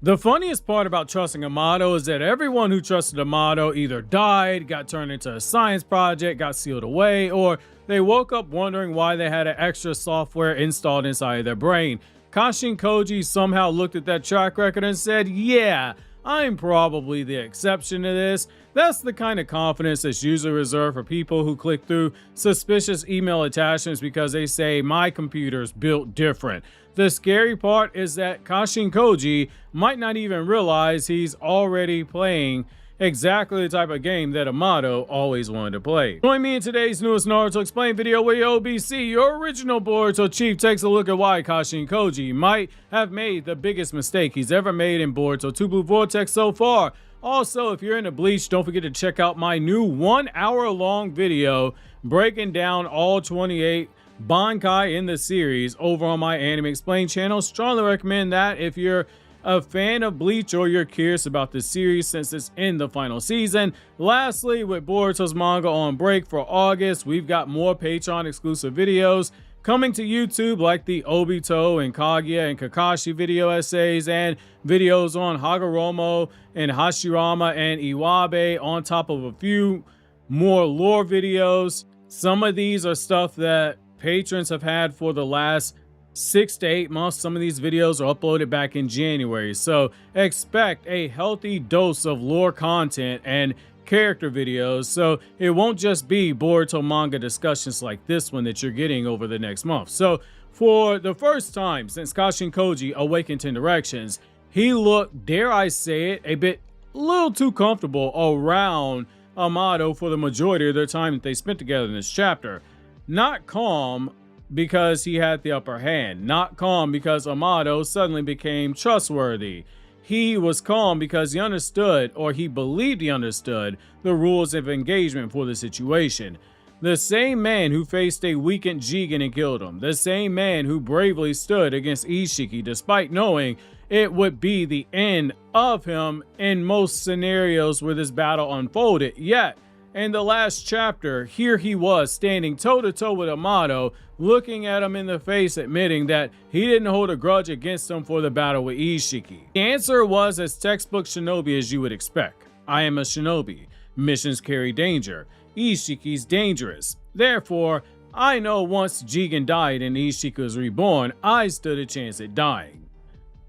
The funniest part about trusting Amado is that everyone who trusted Amado either died, got turned into a science project, got sealed away, or they woke up wondering why they had an extra software installed inside their brain. Kashin Koji somehow looked at that track record and said, yeah, I'm probably the exception to this. That's the kind of confidence that's usually reserved for people who click through suspicious email attachments because they say my computer's built different. The scary part is that Kashin Koji might not even realize he's already playing exactly the type of game that Amado always wanted to play. Join me in today's newest Naruto Explained video where your OBC, your original Boruto chief, takes a look at why Kashin Koji might have made the biggest mistake he's ever made in Boruto 2 Blue Vortex so far. Also, if you're into Bleach, don't forget to check out my new 1 hour long video breaking down all 28 Bankai in the series over on my Anime Explained channel. Strongly recommend that if you're a fan of Bleach or you're curious about the series since it's in the final season. Lastly, with Boruto's manga on break for August, we've got more Patreon exclusive videos coming to YouTube, like the Obito and Kaguya and Kakashi video essays and videos on Hagoromo and Hashirama and Iwabe, on top of a few more lore videos. Some of these are stuff that patrons have had for the last 6 to 8 months. Some of these videos are uploaded back in January, so expect a healthy dose of lore content and character videos, so it won't just be Boruto manga discussions like this one that you're getting over the next month. So for the first time since Kashin Koji awakened 10 directions, he looked, dare I say it, a little too comfortable around Amado for the majority of their time that they spent together in this chapter. Not calm because he had the upper hand, not calm because Amado suddenly became trustworthy. He was calm because he understood, or he believed he understood, the rules of engagement for the situation. The same man who faced a weakened Jigen and killed him. The same man who bravely stood against Ishiki despite knowing it would be the end of him in most scenarios where this battle unfolded. Yet, in the last chapter, here he was standing toe-to-toe with Amado, looking at him in the face, admitting that he didn't hold a grudge against him for the battle with Ishiki. The answer was as textbook shinobi as you would expect. I am a shinobi. Missions carry danger. Ishiki's dangerous. Therefore, I know once Jigen died and Ishiki was reborn, I stood a chance at dying.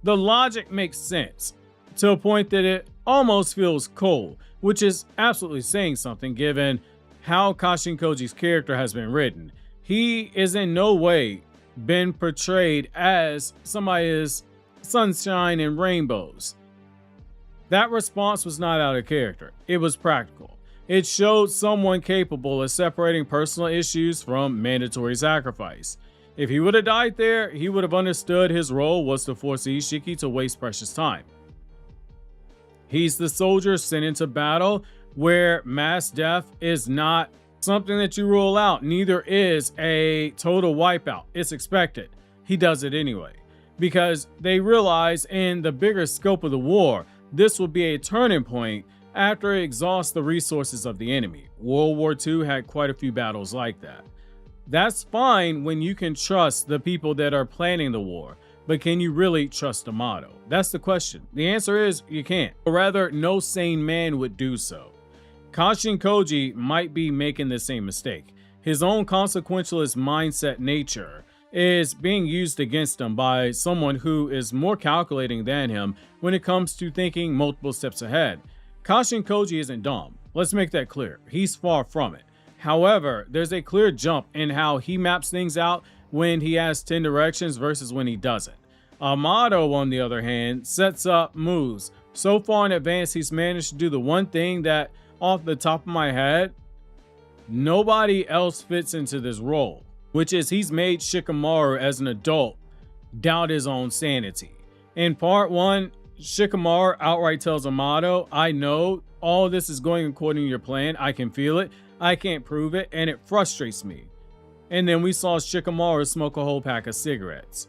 The logic makes sense, to a point that it almost feels cold, which is absolutely saying something given how Kashin Koji's character has been written. He is in no way been portrayed as somebody is sunshine and rainbows. That response was not out of character. It was practical. It showed someone capable of separating personal issues from mandatory sacrifice. If he would have died there, he would have understood his role was to force Ishiki to waste precious time. He's the soldier sent into battle where mass death is not something that you rule out. Neither is a total wipeout. It's expected. He does it anyway because they realize in the bigger scope of the war, this will be a turning point after it exhausts the resources of the enemy. World War II had quite a few battles like that. That's fine when you can trust the people that are planning the war. But can you really trust Amado? That's the question. The answer is you can't. Or rather, no sane man would do so. Kashin Koji might be making the same mistake. His own consequentialist mindset nature is being used against him by someone who is more calculating than him when it comes to thinking multiple steps ahead. Kashin Koji isn't dumb. Let's make that clear. He's far from it. However, there's a clear jump in how he maps things out when he has 10 directions versus when he doesn't. Amado, on the other hand, sets up moves so far in advance he's managed to do the one thing that, off the top of my head, nobody else fits into this role, which is he's made Shikamaru as an adult doubt his own sanity. In part 1, Shikamaru outright tells Amado, I know all this is going according to your plan. I can feel it. I can't prove it, and it frustrates me. And then we saw Shikamaru smoke a whole pack of cigarettes.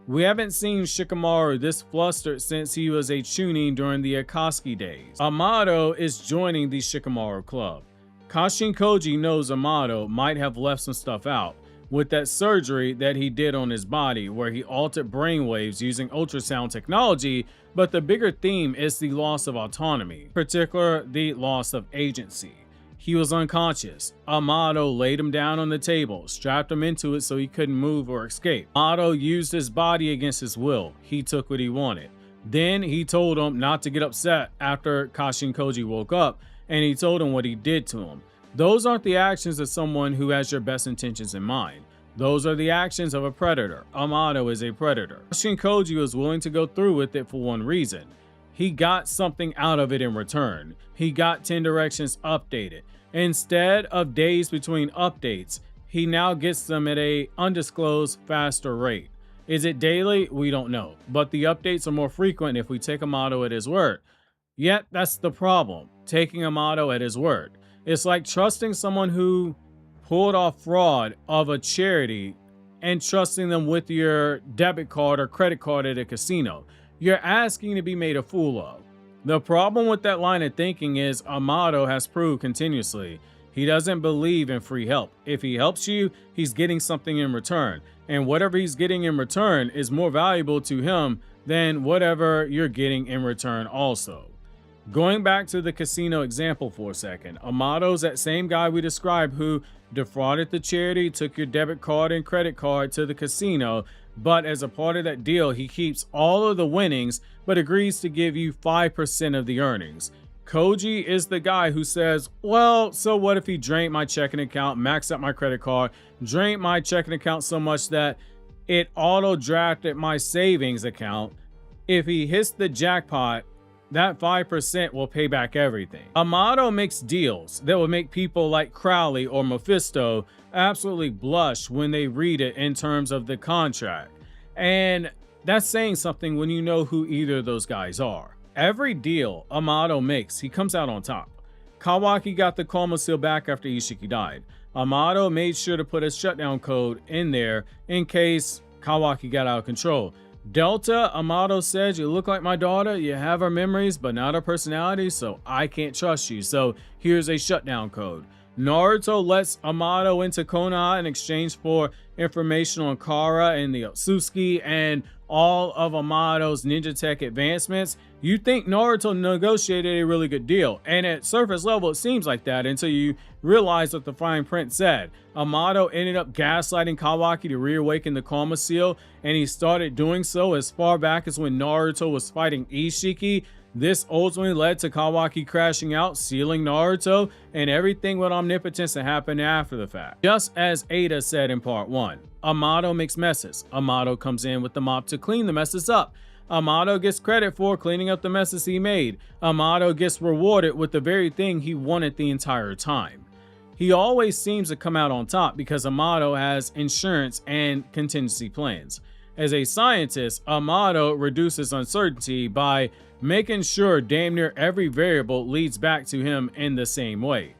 We haven't seen Shikamaru this flustered since he was a Chunin during the Akatsuki days. Amado is joining the Shikamaru club. Kashin Koji knows Amado might have left some stuff out, with that surgery that he did on his body, where he altered brainwaves using ultrasound technology. But the bigger theme is the loss of autonomy, in particular the loss of agency. He was unconscious. Amado laid him down on the table, strapped him into it so he couldn't move or escape. Amado used his body against his will. He took what he wanted. Then he told him not to get upset after Kashin Koji woke up, and he told him what he did to him. Those aren't the actions of someone who has your best intentions in mind. Those are the actions of a predator. Amado is a predator. Kashin Koji was willing to go through with it for one reason. He got something out of it in return. He got 10 directions updated. Instead of days between updates, he now gets them at a undisclosed faster rate. Is it daily? We don't know. But the updates are more frequent if we take Amado at his word. Yet that's the problem, taking Amado at his word. It's like trusting someone who pulled off fraud of a charity and trusting them with your debit card or credit card at a casino. You're asking to be made a fool of. The problem with that line of thinking is Amado has proved continuously he doesn't believe in free help. If he helps you, he's getting something in return. And whatever he's getting in return is more valuable to him than whatever you're getting in return also. Going back to the casino example for a second, Amado's that same guy we described who defrauded the charity, took your debit card and credit card to the casino, but as a part of that deal, he keeps all of the winnings, but agrees to give you 5% of the earnings. Koji is the guy who says, well, so what if he drained my checking account, maxed out my credit card, drained my checking account so much that it auto-drafted my savings account. If he hits the jackpot, that 5% will pay back everything. Amado makes deals that will make people like Crowley or Mephisto absolutely blush when they read it in terms of the contract. And that's saying something when you know who either of those guys are. Every deal Amado makes, he comes out on top. Kawaki got the Coma seal back after Ishiki died. Amado made sure to put a shutdown code in there in case Kawaki got out of control. Delta, Amado said, you look like my daughter, you have her memories but not her personality, so I can't trust you, so here's a shutdown code. Naruto lets Amado into Konoha in exchange for information on Kara and the Otsuki and all of Amado's ninja tech advancements. You think Naruto negotiated a really good deal, and at surface level it seems like that until you realize what the fine print said. Amado ended up gaslighting Kawaki to reawaken the Karma Seal, and he started doing so as far back as when Naruto was fighting Ishiki. This ultimately led to Kawaki crashing out, sealing Naruto, and everything with omnipotence that happened after the fact. Just as Ada said in part 1, Amado makes messes. Amado comes in with the mop to clean the messes up. Amado gets credit for cleaning up the messes he made. Amado gets rewarded with the very thing he wanted the entire time. He always seems to come out on top because Amado has insurance and contingency plans. As a scientist, Amado reduces uncertainty by making sure damn near every variable leads back to him in the same way.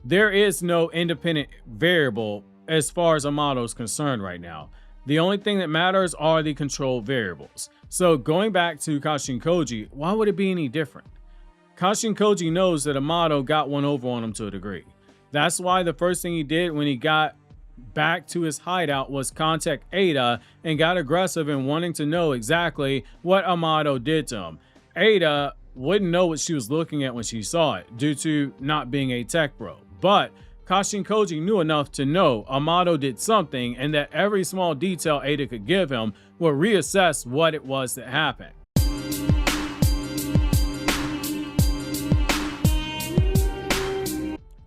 There is no independent variable as far as Amado is concerned right now. The only thing that matters are the control variables. So going back to Kashin Koji, why would it be any different? Kashin Koji knows that Amado got one over on him to a degree. That's why the first thing he did when he got back to his hideout was contact Ada and got aggressive in wanting to know exactly what Amado did to him. Ada wouldn't know what she was looking at when she saw it due to not being a tech bro, but Kashin Koji knew enough to know Amado did something and that every small detail Ada could give him would reassess what it was that happened.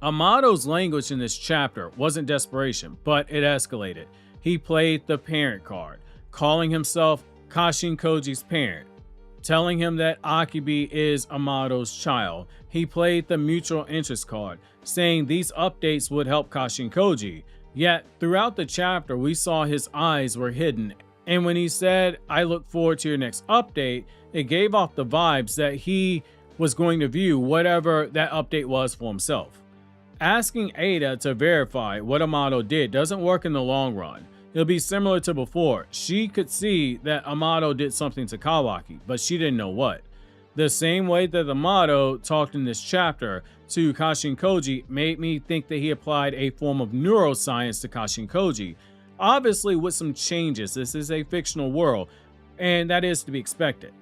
Amado's language in this chapter wasn't desperation, but it escalated. He played the parent card, calling himself Kashin Koji's parent, telling him that Akibi is Amado's child. He played the mutual interest card, saying these updates would help Kashin Koji. Yet, throughout the chapter, we saw his eyes were hidden, and when he said, I look forward to your next update, it gave off the vibes that he was going to view whatever that update was for himself. Asking Ada to verify what Amado did doesn't work in the long run. It'll be similar to before. She could see that Amado did something to Kawaki, but she didn't know what. The same way that Amado talked in this chapter to Kashin Koji made me think that he applied a form of neuroscience to Kashin Koji. Obviously with some changes, this is a fictional world, and that is to be expected.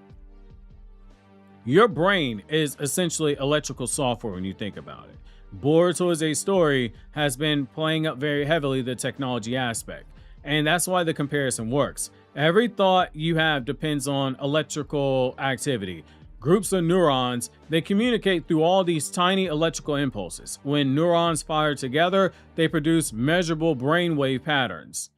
Your brain is essentially electrical software when you think about it. Boruto as a story has been playing up very heavily the technology aspect, and that's why the comparison works. Every thought you have depends on electrical activity. Groups of neurons, they communicate through all these tiny electrical impulses. When neurons fire together, they produce measurable brainwave patterns.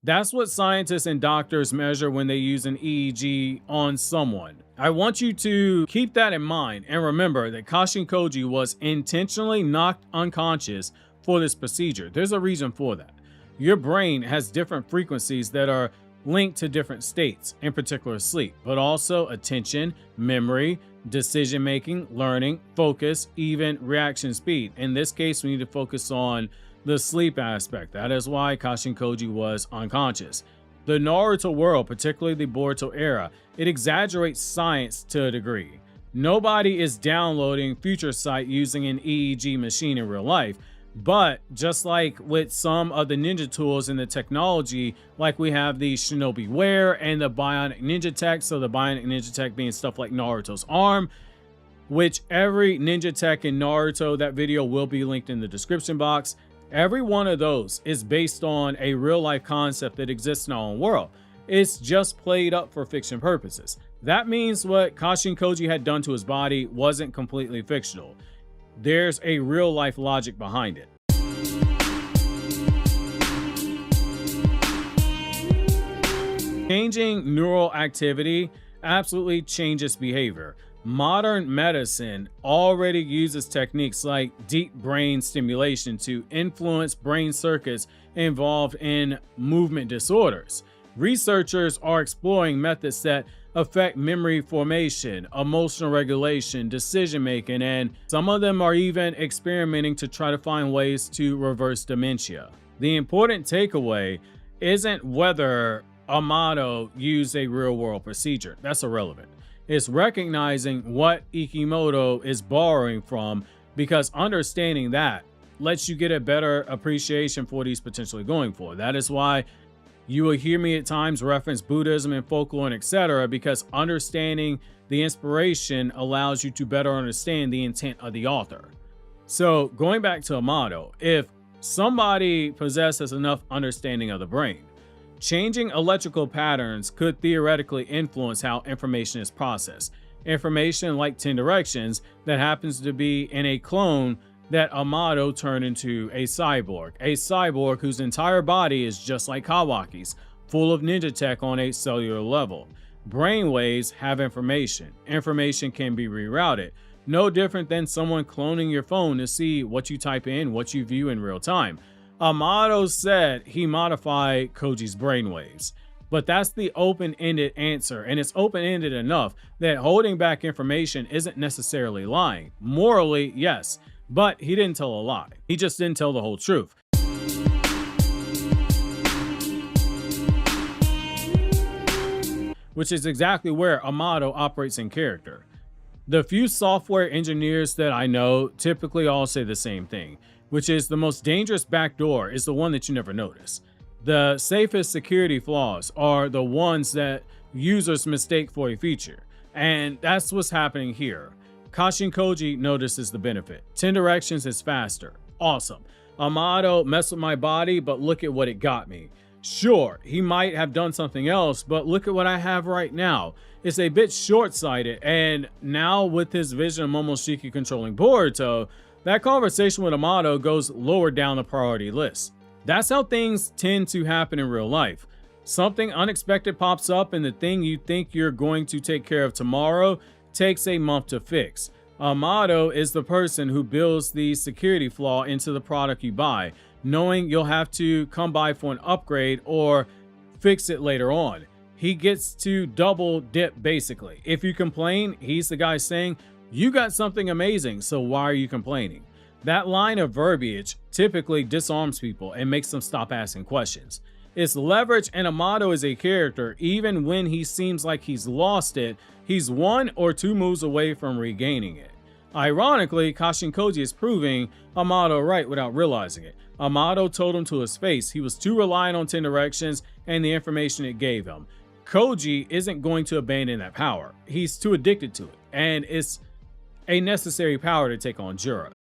That's what scientists and doctors measure when they use an EEG on someone. I want you to keep that in mind and remember that Kashin Koji was intentionally knocked unconscious for this procedure. There's a reason for that. Your brain has different frequencies that are linked to different states, in particular sleep, but also attention, memory, decision-making, learning, focus, even reaction speed. In this case, we need to focus on the sleep aspect. That is why Kashin Koji was unconscious. The Naruto world, particularly the Boruto era, it exaggerates science to a degree. Nobody is downloading future sight using an EEG machine in real life. But just like with some of the ninja tools and the technology, like we have the Shinobi Wear and the Bionic Ninja Tech, so the Bionic Ninja Tech being stuff like Naruto's arm, which every ninja tech in Naruto, that video will be linked in the description box. Every one of those is based on a real life concept that exists in our own world. It's just played up for fiction purposes. That means what Kashin Koji had done to his body wasn't completely fictional. There's a real life logic behind it. Changing neural activity absolutely changes behavior. Modern medicine already uses techniques like deep brain stimulation to influence brain circuits involved in movement disorders. Researchers are exploring methods that affect memory formation, emotional regulation, decision making, and some of them are even experimenting to try to find ways to reverse dementia. The important takeaway isn't whether Amado used a real world procedure. That's irrelevant. It's recognizing what Ikimoto is borrowing from, because understanding that lets you get a better appreciation for what he's potentially going for. That is why you will hear me at times reference Buddhism and folklore and etc., because understanding the inspiration allows you to better understand the intent of the author. So going back to Amado, if somebody possesses enough understanding of the brain, changing electrical patterns could theoretically influence how information is processed. Information like 10 directions that happens to be in a clone that Amado turned into a cyborg whose entire body is just like Kawaki's, full of ninja tech on a cellular level. Brainwaves have information. Information can be rerouted. No different than someone cloning your phone to see what you type in, what you view in real time. Amado said he modified Koji's brainwaves, but that's the open-ended answer, and it's open-ended enough that holding back information isn't necessarily lying. Morally, yes, but he didn't tell a lie. He just didn't tell the whole truth. Which is exactly where Amado operates in character. The few software engineers that I know typically all say the same thing, which is the most dangerous backdoor is the one that you never notice. The safest security flaws are the ones that users mistake for a feature. And that's what's happening here. Kashin Koji notices the benefit. 10 directions is faster. Awesome. Amado messed with my body, but look at what it got me. Sure, he might have done something else, but look at what I have right now. It's a bit short-sighted, and now with his vision of Momoshiki controlling Boruto, that conversation with Amado goes lower down the priority list. That's how things tend to happen in real life. Something unexpected pops up, and the thing you think you're going to take care of tomorrow takes a month to fix. Amado is the person who builds the security flaw into the product you buy, knowing you'll have to come by for an upgrade or fix it later on. He gets to double dip basically. If you complain, he's the guy saying, you got something amazing, so why are you complaining? That line of verbiage typically disarms people and makes them stop asking questions. It's leverage, and Amado is a character. Even when he seems like he's lost it, He's 1 or 2 moves away from regaining it. Ironically, Kashin Koji is proving Amado right without realizing it. Amado told him to his face he was too reliant on 10 directions and the information it gave him. Koji isn't going to abandon that power. He's too addicted to it, and it's a necessary power to take on Jura.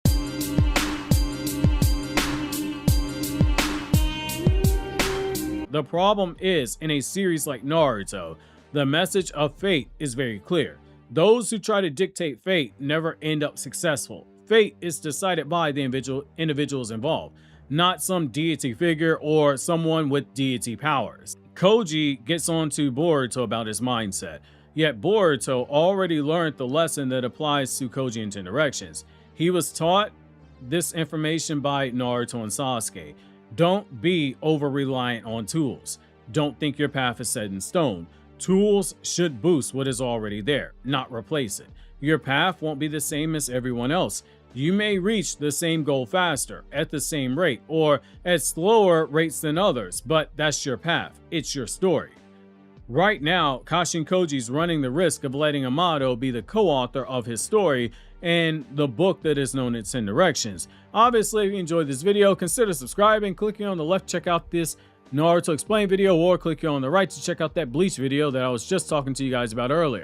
The problem is, in a series like Naruto, the message of fate is very clear. Those who try to dictate fate never end up successful. Fate is decided by the individuals involved, not some deity figure or someone with deity powers. Koji gets on to Boruto about his mindset, yet Boruto already learned the lesson that applies to Koji in 10 directions. He was taught this information by Naruto and Sasuke. Don't be over-reliant on tools. Don't think your path is set in stone. Tools should boost what is already there, not replace it. Your path won't be the same as everyone else. You may reach the same goal faster, at the same rate, or at slower rates than others, but that's your path. It's your story. Right now, Kashin Koji's running the risk of letting Amado be the co-author of his story and the book that is known as 10 Directions. Obviously, if you enjoyed this video, consider subscribing, clicking on the left to check out this Naruto Explained video, or click here on the right to check out that Bleach video that I was just talking to you guys about earlier.